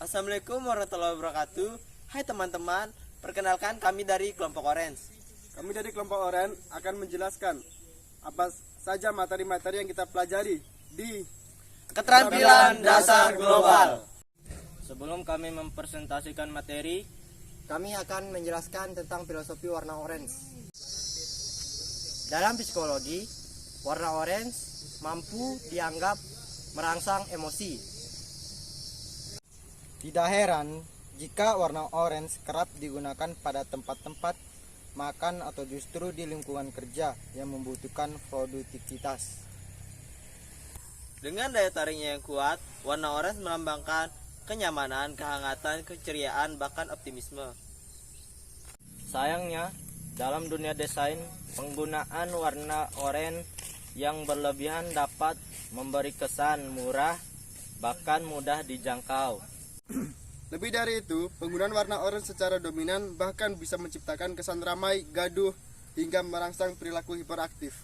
Assalamualaikum warahmatullahi wabarakatuh. Hai teman-teman, perkenalkan kami dari kelompok Orange. Kami dari kelompok Oren akan menjelaskan apa saja materi-materi yang kita pelajari di Keterampilan dasar global. Sebelum kami mempresentasikan materi, kami akan menjelaskan tentang filosofi warna orange. Dalam psikologi, warna orange mampu dianggap merangsang emosi. Tidak heran jika warna orange kerap digunakan pada tempat-tempat makan atau justru di lingkungan kerja yang membutuhkan produktivitas. Dengan daya tariknya yang kuat, warna orange melambangkan kenyamanan, kehangatan, keceriaan, bahkan optimisme. sayangnya dalam dunia desain, penggunaan warna oranye yang berlebihan dapat memberi kesan murah, bahkan mudah dijangkau. Lebih dari itu, penggunaan warna orange secara dominan bahkan bisa menciptakan kesan ramai, gaduh, hingga merangsang perilaku hiperaktif.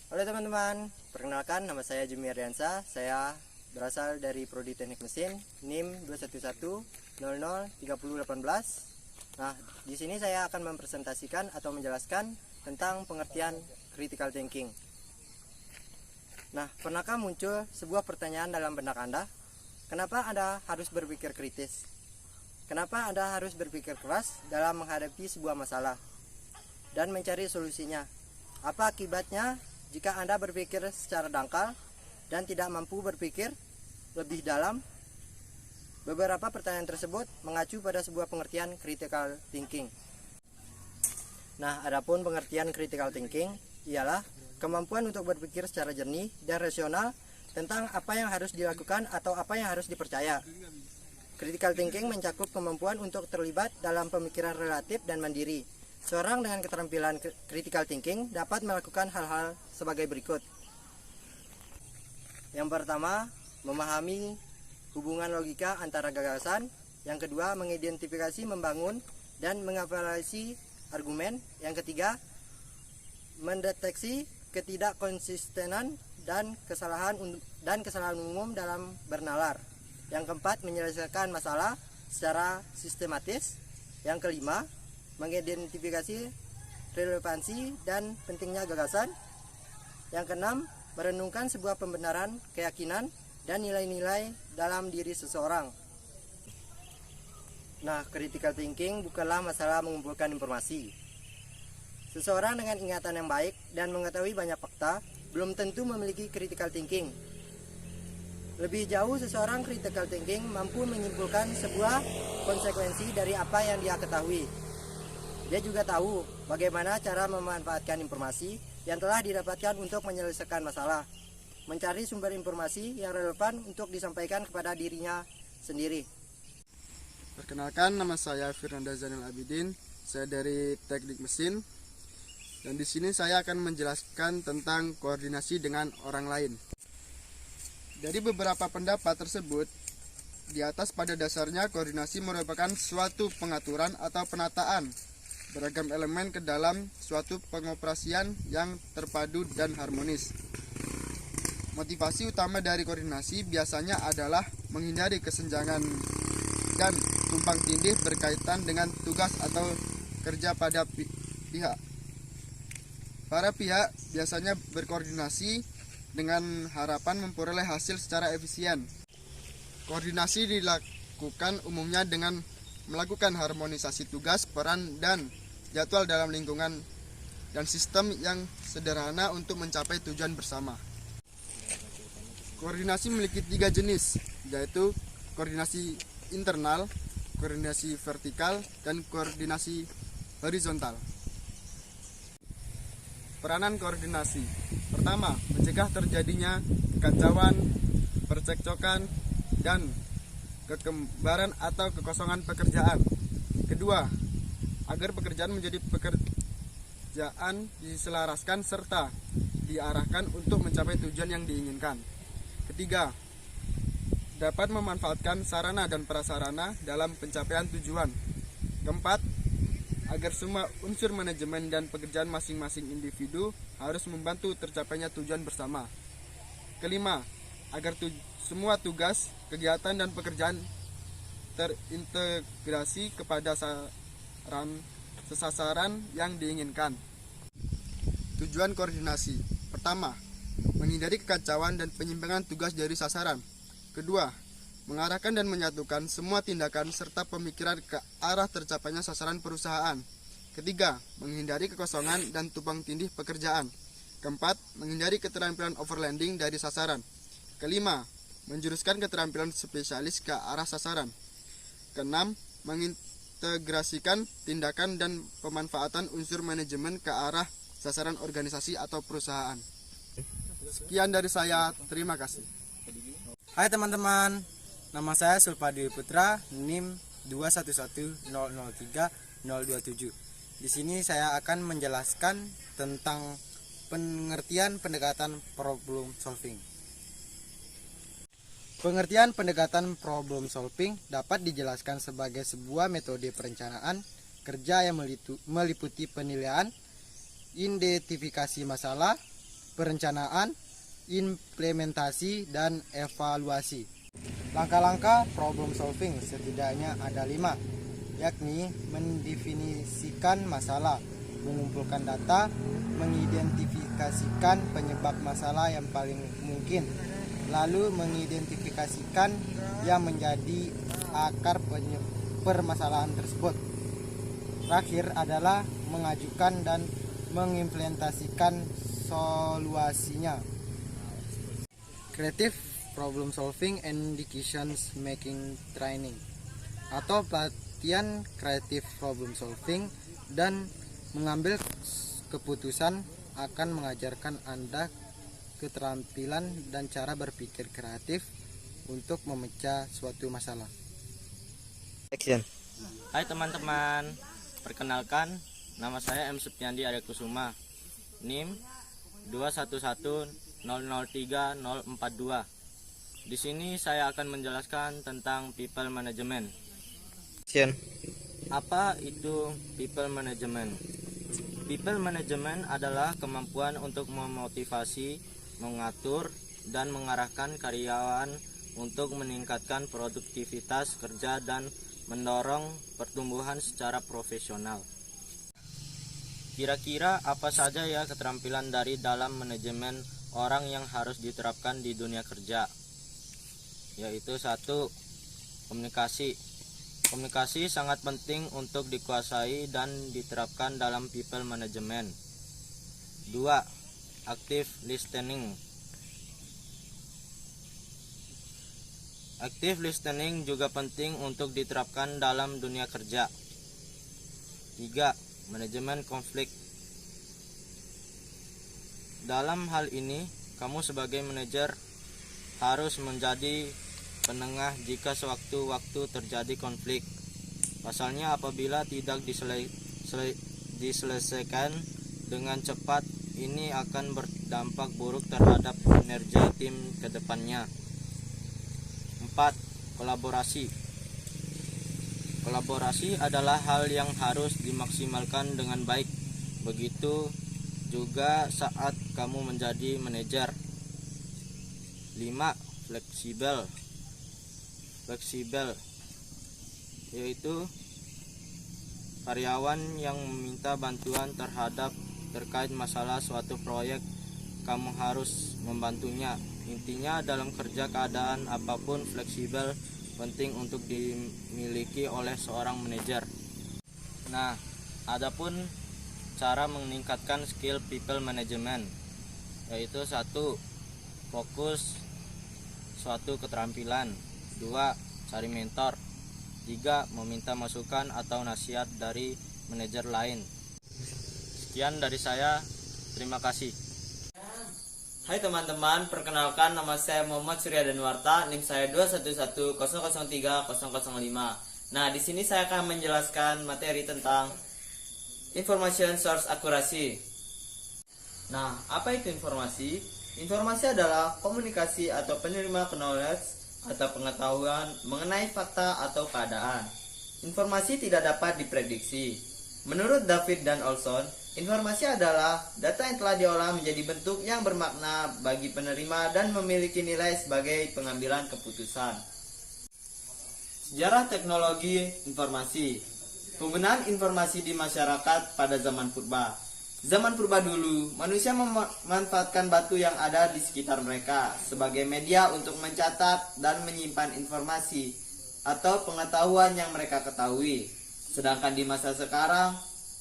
Halo teman-teman, perkenalkan nama saya Jumi Ardiansa. Saya berasal dari Prodi Teknik Mesin, NIM 211003018. Nah, di sini saya akan mempresentasikan atau menjelaskan tentang pengertian critical thinking. Nah, pernahkah muncul sebuah pertanyaan dalam benak Anda? Kenapa Anda harus berpikir kritis? Kenapa Anda harus berpikir keras dalam menghadapi sebuah masalah dan mencari solusinya? Apa akibatnya jika Anda berpikir secara dangkal dan tidak mampu berpikir lebih dalam? Beberapa pertanyaan tersebut mengacu pada sebuah pengertian critical thinking. Nah, adapun pengertian critical thinking ialah kemampuan untuk berpikir secara jernih dan rasional tentang apa yang harus dilakukan atau apa yang harus dipercaya. Critical thinking mencakup kemampuan untuk terlibat dalam pemikiran relatif dan mandiri. Seorang dengan keterampilan critical thinking dapat melakukan hal-hal sebagai berikut. Yang pertama, memahami hubungan logika antara gagasan. Yang kedua, mengidentifikasi, membangun, dan mengevaluasi argumen. Yang ketiga, mendeteksi ketidakkonsistenan dan kesalahan umum dalam bernalar. Yang keempat, menyelesaikan masalah secara sistematis. Yang kelima, mengidentifikasi relevansi dan pentingnya gagasan. Yang keenam, merenungkan sebuah pembenaran, keyakinan, dan nilai-nilai dalam diri seseorang. Nah, critical thinking bukanlah masalah mengumpulkan informasi. Seseorang dengan ingatan yang baik dan mengetahui banyak fakta belum tentu memiliki critical thinking. Lebih jauh, seseorang critical thinking mampu menyimpulkan sebuah konsekuensi dari apa yang dia ketahui. Dia juga tahu bagaimana cara memanfaatkan informasi yang telah didapatkan untuk menyelesaikan masalah, mencari sumber informasi yang relevan untuk disampaikan kepada dirinya sendiri. Perkenalkan, nama saya Firnanda Zainal Abidin. Saya dari Teknik Mesin. Dan di sini saya akan menjelaskan tentang koordinasi dengan orang lain. Dari beberapa pendapat tersebut, di atas pada dasarnya koordinasi merupakan suatu pengaturan atau penataan beragam elemen ke dalam suatu pengoperasian yang terpadu dan harmonis. Motivasi utama dari koordinasi biasanya adalah menghindari kesenjangan dan tumpang tindih berkaitan dengan tugas atau kerja pada pihak. Para pihak biasanya berkoordinasi dengan harapan memperoleh hasil secara efisien. Koordinasi dilakukan umumnya dengan melakukan harmonisasi tugas, peran, dan jadwal dalam lingkungan dan sistem yang sederhana untuk mencapai tujuan bersama. Koordinasi memiliki 3 jenis, yaitu koordinasi internal, koordinasi vertikal, dan koordinasi horizontal. Peranan koordinasi. Pertama, mencegah terjadinya kekacauan, percekcokan, dan kekembaran atau kekosongan pekerjaan. Kedua, agar pekerjaan menjadi pekerjaan diselaraskan serta diarahkan untuk mencapai tujuan yang diinginkan. Ketiga, dapat memanfaatkan sarana dan prasarana dalam pencapaian tujuan. Keempat, agar semua unsur manajemen dan pekerjaan masing-masing individu harus membantu tercapainya tujuan bersama. Kelima, agar semua tugas, kegiatan, dan pekerjaan terintegrasi kepada sasaran yang diinginkan. Tujuan koordinasi. Pertama, menghindari kekacauan dan penyimpangan tugas dari sasaran. Kedua, mengarahkan dan menyatukan semua tindakan serta pemikiran ke arah tercapainya sasaran perusahaan. Ketiga, menghindari kekosongan dan tumpang tindih pekerjaan. Keempat, menghindari keterampilan overlanding dari sasaran. Kelima, menjuruskan keterampilan spesialis ke arah sasaran. Keenam, mengintegrasikan tindakan dan pemanfaatan unsur manajemen ke arah sasaran organisasi atau perusahaan. Sekian dari saya, terima kasih. Hai teman-teman, nama saya Sulpadi Putra, NIM 21003037. Di sini saya akan menjelaskan tentang pengertian pendekatan problem solving. Pengertian pendekatan problem solving dapat dijelaskan sebagai sebuah metode perencanaan kerja yang meliputi penilaian, identifikasi masalah, perencanaan, implementasi, dan evaluasi. Langkah-langkah problem solving setidaknya ada 5, yakni mendefinisikan masalah, mengumpulkan data, mengidentifikasikan penyebab masalah yang paling mungkin, lalu mengidentifikasikan yang menjadi akar permasalahan tersebut. Terakhir adalah mengajukan dan mengimplementasikan solusinya. Creative Problem Solving and Decisions Making Training, atau pelatihan kreatif problem solving dan mengambil keputusan akan mengajarkan Anda keterampilan dan cara berpikir kreatif untuk memecah suatu masalah. Action. Hai teman-teman, perkenalkan nama saya M. Supyandi Arya Kusuma, NIM 2100303042. Di sini saya akan menjelaskan tentang people management. Action. Apa itu people management? People management adalah kemampuan untuk memotivasi, mengatur, dan mengarahkan karyawan untuk meningkatkan produktivitas kerja dan mendorong pertumbuhan secara profesional. Kira-kira apa saja ya keterampilan dari dalam manajemen orang yang harus diterapkan di dunia kerja? Yaitu 1. Komunikasi. Komunikasi sangat penting untuk dikuasai dan diterapkan dalam people management. 2. Active listening. Active listening juga penting untuk diterapkan dalam dunia kerja. 3. Manajemen konflik. Dalam hal ini, kamu sebagai manajer harus menjadi penengah jika sewaktu-waktu terjadi konflik. Pasalnya apabila tidak diselesaikan dengan cepat, ini akan berdampak buruk terhadap kinerja tim ke depannya. 4. Kolaborasi. Kolaborasi adalah hal yang harus dimaksimalkan dengan baik. Begitu juga saat kamu menjadi manajer. 5. Fleksibel yaitu karyawan yang meminta bantuan terkait masalah suatu proyek, kamu harus membantunya. Intinya dalam kerja keadaan apapun, fleksibel penting untuk dimiliki oleh seorang manajer. Nah, adapun cara meningkatkan skill people management, yaitu 1. Fokus suatu keterampilan. 2. Cari mentor. 3. Meminta masukan atau nasihat dari manajer lain. Sekian dari saya, terima kasih. Hai teman-teman, perkenalkan nama saya Muhammad Surya Danwarta, NIM saya 21003005. Nah, di sini saya akan menjelaskan materi tentang information source accuracy. Nah, apa itu informasi? Informasi adalah komunikasi atau penerima knowledge atau pengetahuan mengenai fakta atau keadaan. Informasi tidak dapat diprediksi. Menurut David dan Olson, Informasi adalah data yang telah diolah menjadi bentuk yang bermakna bagi penerima dan memiliki nilai sebagai pengambilan keputusan. Sejarah teknologi informasi. Penggunaan informasi di masyarakat pada zaman purba. Zaman purba dulu, manusia memanfaatkan batu yang ada di sekitar mereka sebagai media untuk mencatat dan menyimpan informasi atau pengetahuan yang mereka ketahui. Sedangkan di masa sekarang,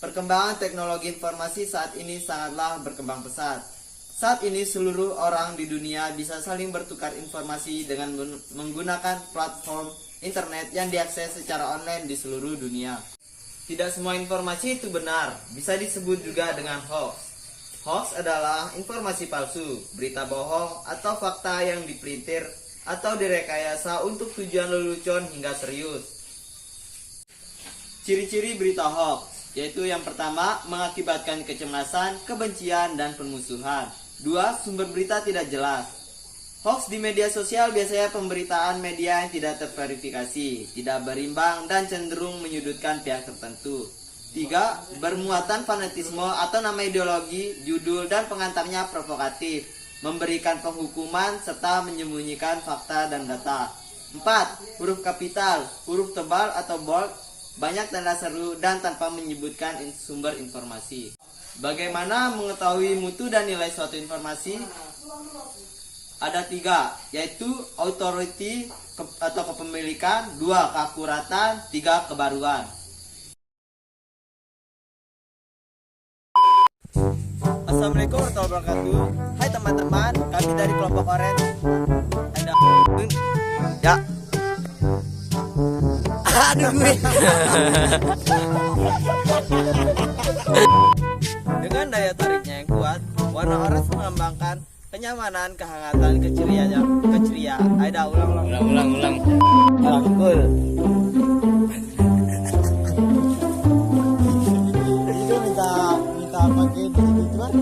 perkembangan teknologi informasi saat ini sangatlah berkembang pesat. Saat ini seluruh orang di dunia bisa saling bertukar informasi dengan menggunakan platform internet yang diakses secara online di seluruh dunia. Tidak semua informasi itu benar, bisa disebut juga dengan hoax. Hoax adalah informasi palsu, berita bohong, atau fakta yang dipelintir atau direkayasa untuk tujuan lelucon hingga serius. Ciri-ciri berita hoax yaitu yang pertama, mengakibatkan kecemasan, kebencian, dan permusuhan. 2. Sumber berita tidak jelas. Hoax di media sosial biasanya pemberitaan media yang tidak terverifikasi, tidak berimbang, dan cenderung menyudutkan pihak tertentu. 3. Bermuatan fanatisme atau nama ideologi, judul, dan pengantarnya provokatif, memberikan penghukuman, serta menyembunyikan fakta dan data. 4. Huruf kapital, huruf tebal atau bold, banyak tanda seru dan tanpa menyebutkan sumber informasi. Bagaimana mengetahui mutu dan nilai suatu informasi? Ada 3, yaitu authority atau kepemilikan, 2 keakuratan, 3 kebaruan. Assalamualaikum warahmatullahi wabarakatuh. Hai teman-teman, kami dari kelompok Orange. Ya. Aduh gue. Dengan daya tariknya yang kuat, warna orange mengembangkan kenyamanan, kehangatan, keceriaan. Aida ulang. Cool. Itu minta pakai gitu kan?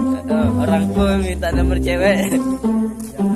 Orang cool minta nomor cewek. Ya,